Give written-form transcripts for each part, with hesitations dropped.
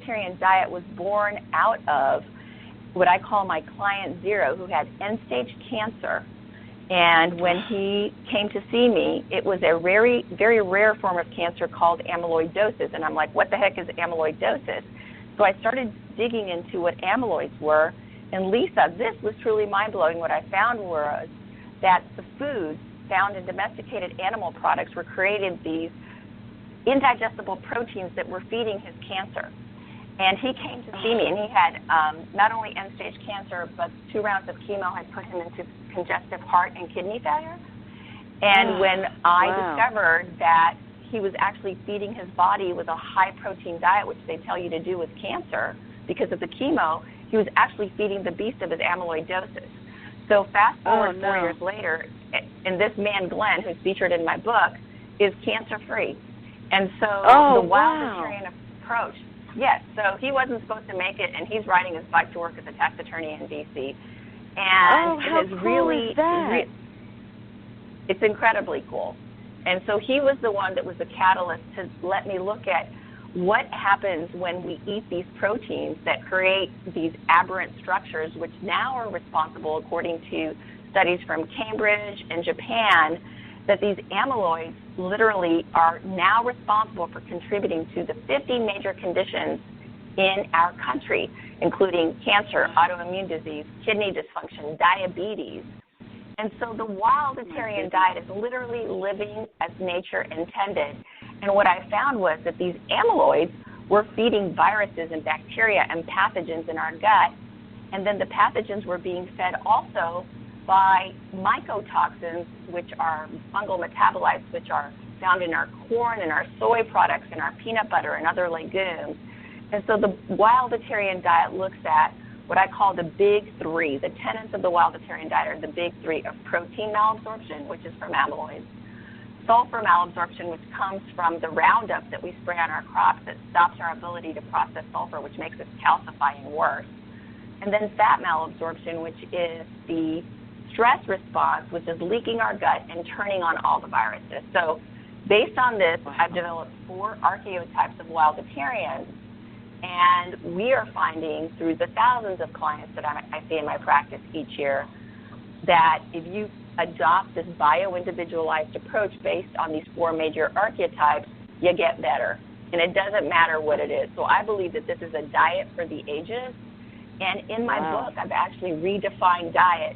wilditarian diet was born out of what I call my client zero, who had end-stage cancer. And when he came to see me, it was a very, very rare form of cancer called amyloidosis. And I'm like, what the heck is amyloidosis? So I started digging into what amyloids were. And Lisa, this was truly mind-blowing. What I found was that the foods found in domesticated animal products were creating these indigestible proteins that were feeding his cancer. And he came to see me, and he had not only end-stage cancer, but 2 rounds of chemo had put him into congestive heart and kidney failure. And when I discovered that he was actually feeding his body with a high-protein diet, which they tell you to do with cancer because of the chemo, he was actually feeding the beast of his amyloidosis. So fast forward 4 years later, and this man, Glenn, who's featured in my book, is cancer-free. And so the wilditarian approach, yes, so he wasn't supposed to make it, and he's riding his bike to work as a tax attorney in D.C. And how it is cool really, is that? It's incredibly cool. And so he was the one that was the catalyst to let me look at what happens when we eat these proteins that create these aberrant structures, which now are responsible, according to studies from Cambridge and Japan, that these amyloids literally are now responsible for contributing to the 50 major conditions in our country, including cancer, autoimmune disease, kidney dysfunction, diabetes. And so the wilditarian diet is literally living as nature intended. And what I found was that these amyloids were feeding viruses and bacteria and pathogens in our gut, and then the pathogens were being fed also by mycotoxins, which are fungal metabolites, which are found in our corn and our soy products and our peanut butter and other legumes. And so the wilditarian diet looks at what I call the big 3. The tenets of the wilditarian diet are the big 3 of protein malabsorption, which is from amyloids, sulfur malabsorption, which comes from the Roundup that we spray on our crops that stops our ability to process sulfur, which makes us calcifying worse, and then fat malabsorption, which is the stress response, which is leaking our gut and turning on all the viruses. So based on this, I've developed 4 archetypes of wilditarians, and we are finding through the thousands of clients that I see in my practice each year that if you adopt this bio-individualized approach based on these 4 major archetypes, you get better. And it doesn't matter what it is. So I believe that this is a diet for the ages. And in my book, I've actually redefined diet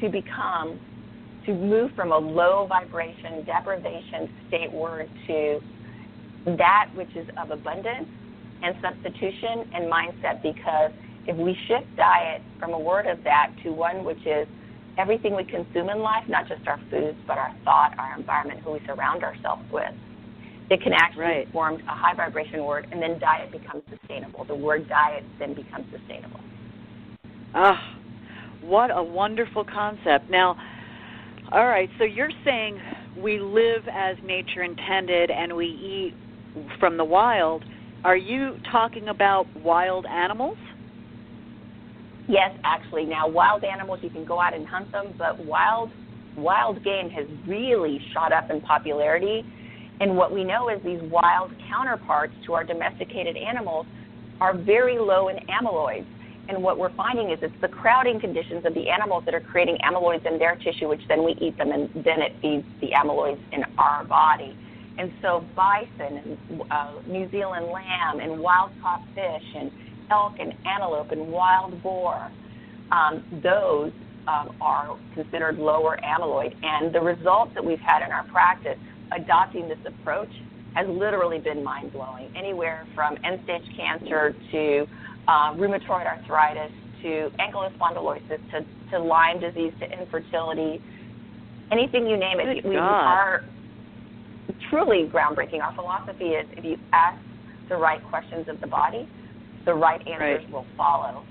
to move from a low vibration, deprivation state word to that which is of abundance and substitution and mindset, because if we shift diet from a word of that to one which is everything we consume in life, not just our foods, but our thought, our environment, who we surround ourselves with, it can actually form a high vibration word, and then diet becomes sustainable. The word diet then becomes sustainable. What a wonderful concept. Now, all right, so you're saying we live as nature intended and we eat from the wild. Are you talking about wild animals? Yes, actually. Now, wild animals, you can go out and hunt them, but wild game has really shot up in popularity. And what we know is these wild counterparts to our domesticated animals are very low in amyloids. And what we're finding is it's the crowding conditions of the animals that are creating amyloids in their tissue, which then we eat them, and then it feeds the amyloids in our body. And so bison and New Zealand lamb and wild-caught fish and elk and antelope and wild boar, those are considered lower amyloid. And the results that we've had in our practice adopting this approach has literally been mind-blowing, anywhere from end-stage cancer to rheumatoid arthritis to ankylosing spondylosis to Lyme disease to infertility, anything you name it. We are truly groundbreaking. Our philosophy is if you ask the right questions of the body, the right answers will follow.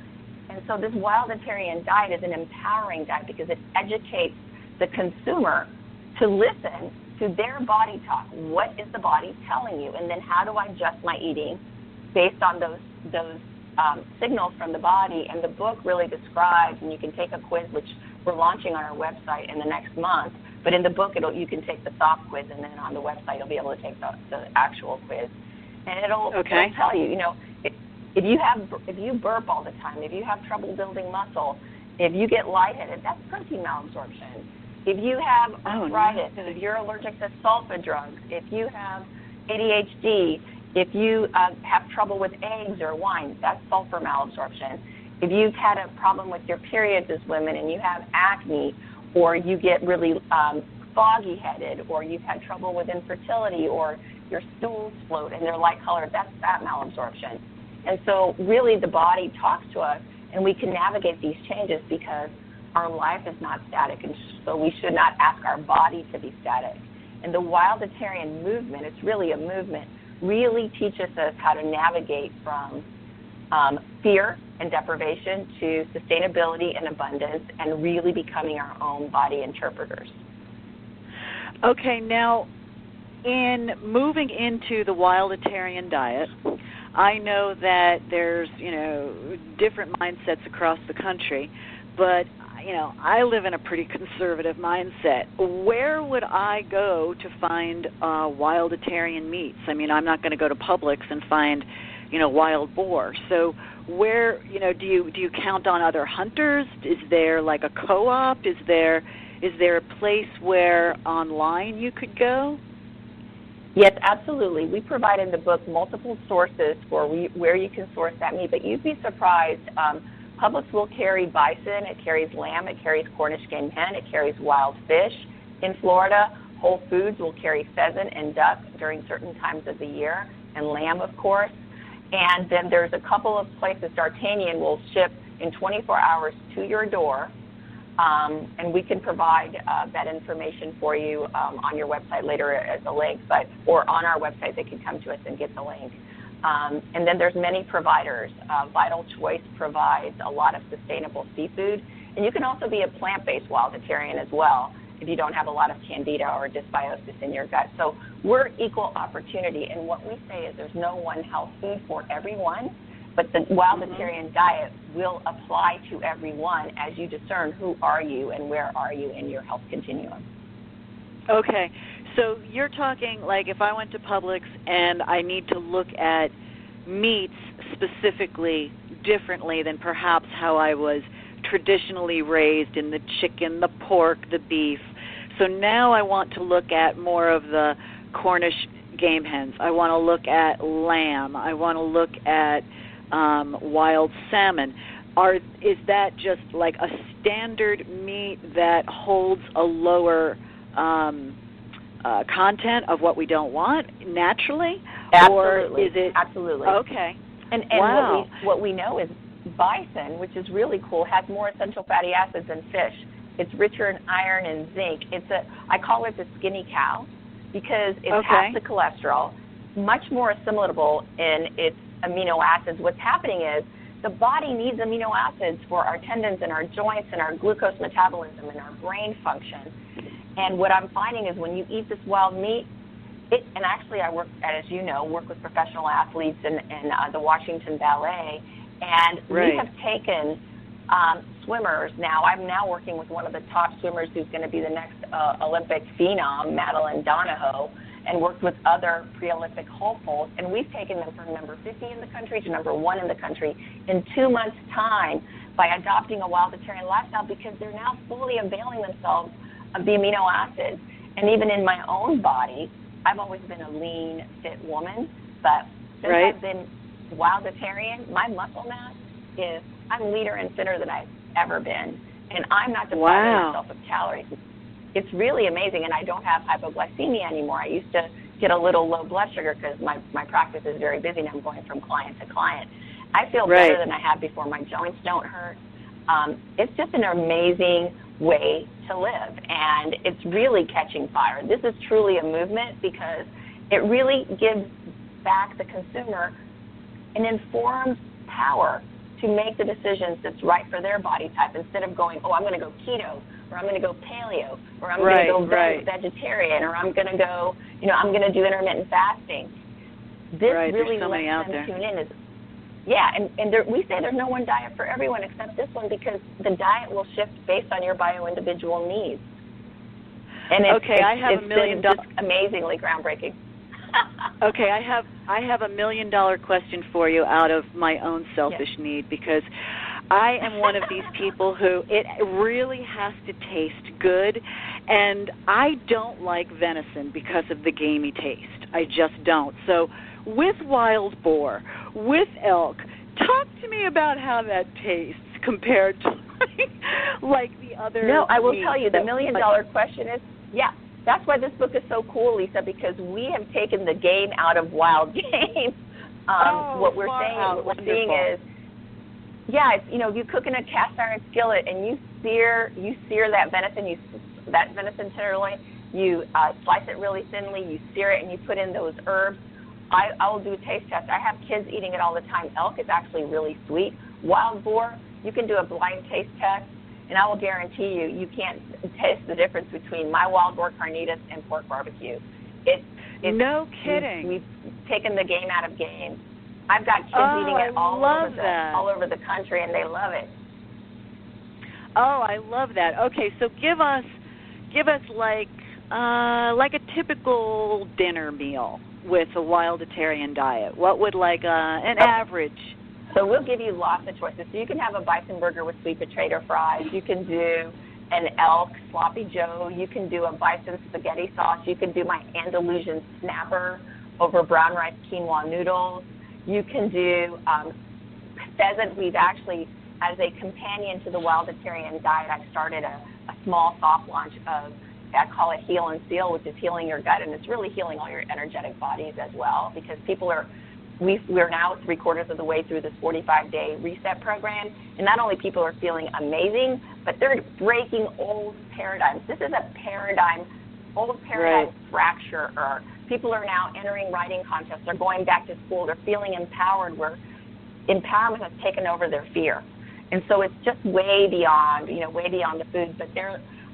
And so this wilditarian diet is an empowering diet because it educates the consumer to listen to their body talk. What is the body telling you? And then how do I adjust my eating based on those signals from the body? And the book really describes, and you can take a quiz, which we're launching on our website in the next month. But in the book, you can take the soft quiz, and then on the website, you'll be able to take the actual quiz. And it'll tell you, If you burp all the time, if you have trouble building muscle, if you get lightheaded, that's protein malabsorption. If you have arthritis, if you're allergic to sulfa drugs, if you have ADHD, if you have trouble with eggs or wine, that's sulfur malabsorption. If you've had a problem with your periods as women and you have acne, or you get really foggy-headed, or you've had trouble with infertility, or your stools float and they're light-colored, that's fat malabsorption. And so really the body talks to us, and we can navigate these changes because our life is not static, and so we should not ask our body to be static. And the Wildatarian movement, it's really a movement, really teaches us how to navigate from fear and deprivation to sustainability and abundance, and really becoming our own body interpreters. Okay, now in moving into the Wildatarian diet, I know that there's, different mindsets across the country, but I live in a pretty conservative mindset. Where would I go to find Wildatarian meats? I mean, I'm not going to go to Publix and find, wild boar. So where, do you count on other hunters? Is there like a co-op? Is there a place where online you could go? Yes, absolutely. We provide in the book multiple sources for where you can source that meat, but you'd be surprised. Publix will carry bison, it carries lamb, it carries Cornish game hen, it carries wild fish. In Florida, Whole Foods will carry pheasant and duck during certain times of the year, and lamb, of course. And then there's a couple of places, D'Artagnan will ship in 24 hours to your door, and we can provide that information for you on your website later as a link, or on our website they can come to us and get the link. And then there's many providers. Vital Choice provides a lot of sustainable seafood. And you can also be a plant-based Wildatarian as well if you don't have a lot of candida or dysbiosis in your gut. So we're equal opportunity. And what we say is there's no one health food for everyone, but the Wildatarian diet will apply to everyone as you discern who are you and where are you in your health continuum. Okay. So you're talking like if I went to Publix and I need to look at meats specifically differently than perhaps how I was traditionally raised in the chicken, the pork, the beef. So now I want to look at more of the Cornish game hens. I want to look at lamb. I want to look at wild salmon. Is that just like a standard meat that holds a lower content of what we don't want naturally? Absolutely. Or is it absolutely? Okay. And wow. what we know is bison, which is really cool, has more essential fatty acids than fish. It's richer in iron and zinc. I call it the skinny cow because it's half the cholesterol, much more assimilable in its amino acids. What's happening is the body needs amino acids for our tendons and our joints and our glucose metabolism and our brain function. And what I'm finding is when you eat this wild meat, and actually I work with professional athletes and the Washington Ballet, and we have taken swimmers. Now I'm now working with one of the top swimmers who's going to be the next Olympic phenom, Madeline Donahoe, and worked with other pre-Olympic hopefuls, and we've taken them from number 50 in the country to number 1 in the country in 2 months' time by adopting a Wildatarian lifestyle because they're now fully availing themselves of the amino acids. And even in my own body, I've always been a lean, fit woman, but since I've been Wildatarian, my muscle mass I'm leaner and thinner than I've ever been, and I'm not depriving myself of calories. It's really amazing, and I don't have hypoglycemia anymore. I used to get a little low blood sugar because my practice is very busy, and I'm going from client to client. I feel better than I have before. My joints don't hurt. It's just an amazing way to live, and it's really catching fire. This is truly a movement because it really gives back the consumer an informed power to make the decisions that's right for their body type instead of going, I'm going to go keto, or I'm going to go paleo, or I'm going to go vegetarian, or I'm going to go, I'm going to do intermittent fasting. This really lets them tune in. We say there's no one diet for everyone except this one because the diet will shift based on your bio-individual needs. And it's I have just amazingly groundbreaking. Okay, I have $1 million question for you out of my own selfish need, because I am one of these people who it really has to taste good, and I don't like venison because of the gamey taste. I just don't. So with wild boar, with elk, talk to me about how that tastes compared to like the other. No, I will tell you, the $1 million question is, that's why this book is so cool, Lisa, because we have taken the game out of wild game. What we're seeing is, it's, you cook in a cast iron skillet and you sear that venison tenderloin. You slice it really thinly, you sear it, and you put in those herbs. I will do a taste test. I have kids eating it all the time. Elk is actually really sweet. Wild boar, you can do a blind taste test, and I will guarantee you can't taste the difference between my wild boar carnitas and pork barbecue. It's no kidding. We've taken the game out of game. I've got kids eating it all over the country, and they love it. Oh, I love that. Okay, so give us like a typical dinner meal with a Wilditarian diet. What would an average? So we'll give you lots of choices. So you can have a bison burger with sweet potato fries. You can do an elk sloppy joe. You can do a bison spaghetti sauce. You can do my Andalusian snapper over brown rice quinoa noodles. You can do pheasant. We've actually, as a companion to the Wilditarian diet, I've started a small soft launch of, I call it Heal and Seal, which is healing your gut, and it's really healing all your energetic bodies as well, because we're now 3/4 of the way through this 45-day reset program, and not only people are feeling amazing, but they're breaking old paradigms. This is a old paradigm fracture. People are now entering writing contests. They're going back to school. They're feeling empowered, where empowerment has taken over their fear. And so it's just way beyond the food. But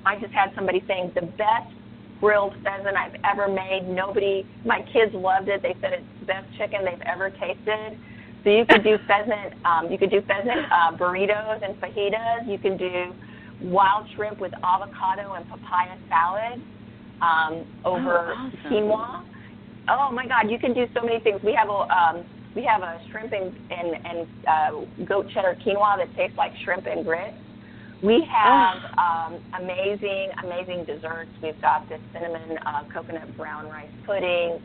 I just had somebody saying the best grilled pheasant I've ever made. My kids loved it. They said it's the best chicken they've ever tasted. So you could do pheasant. Burritos and fajitas. You can do wild shrimp with avocado and papaya salad over quinoa. Oh my God! You can do so many things. We have a shrimp and goat cheddar quinoa that tastes like shrimp and grits. We have amazing desserts. We've got this cinnamon coconut brown rice pudding.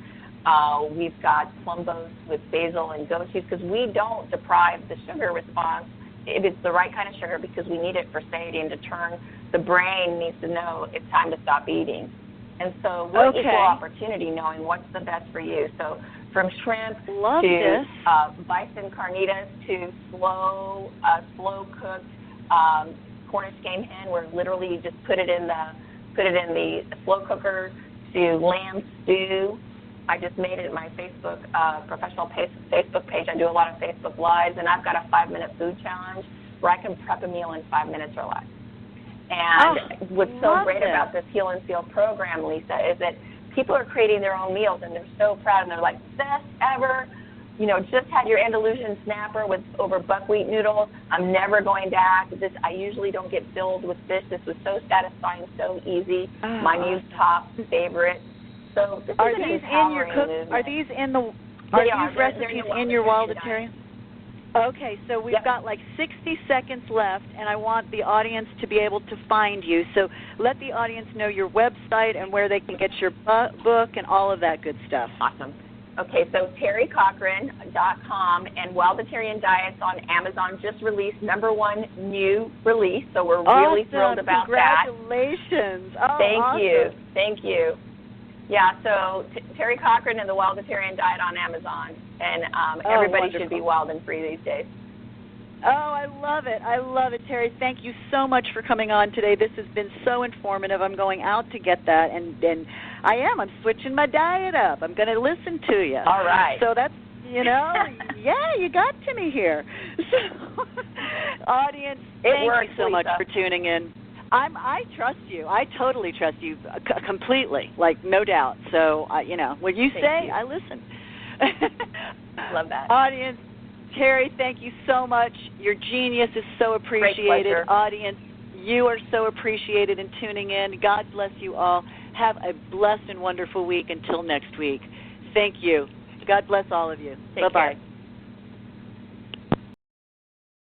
We've got plumbos with basil and goat cheese, because we don't deprive the sugar response if it's the right kind of sugar, because we need it for satiety and to turn. The brain needs to know it's time to stop eating. And so we're equal opportunity, knowing what's the best for you. So from shrimp to bison carnitas to slow cooked Cornish game hen, where literally you just put it in the slow cooker, to lamb stew. I just made it my Facebook professional Facebook page. I do a lot of Facebook Lives, and I've got a 5-minute food challenge where I can prep a meal in 5 minutes or less. And what's so great about this Heal and Seal program, Lisa, is that people are creating their own meals, and they're so proud, and they're like, best ever. Just had your Andalusian snapper over buckwheat noodles. I'm never going back. I usually don't get filled with fish. This was so satisfying, so easy. My new top favorite. So this is an empowering movement. Are these recipes in your Wilditarian? Okay, so we've got like 60 seconds left, and I want the audience to be able to find you. So let the audience know your website and where they can get your book and all of that good stuff. Awesome. Okay, so terrycochran.com, and Wilditarian Diets on Amazon just released #1 new release, so we're really thrilled about that. Congratulations. Thank you. Yeah, so Terry Cochran and the Wilditarian Diet on Amazon, and everybody should be wild and free these days. Oh, I love it, Terry. Thank you so much for coming on today. This has been so informative. I'm going out to get that, and I'm switching my diet up. I'm going to listen to you. All right. So that's, you got to me here. So, audience, thank you so much for tuning in. I trust you. I totally trust you completely, no doubt. So, what you say, I listen. Love that. Audience, Terry, thank you so much. Your genius is so appreciated. Great pleasure. Audience, you are so appreciated in tuning in. God bless you all. Have a blessed and wonderful week until next week. Thank you. God bless all of you. Take Bye-bye. care.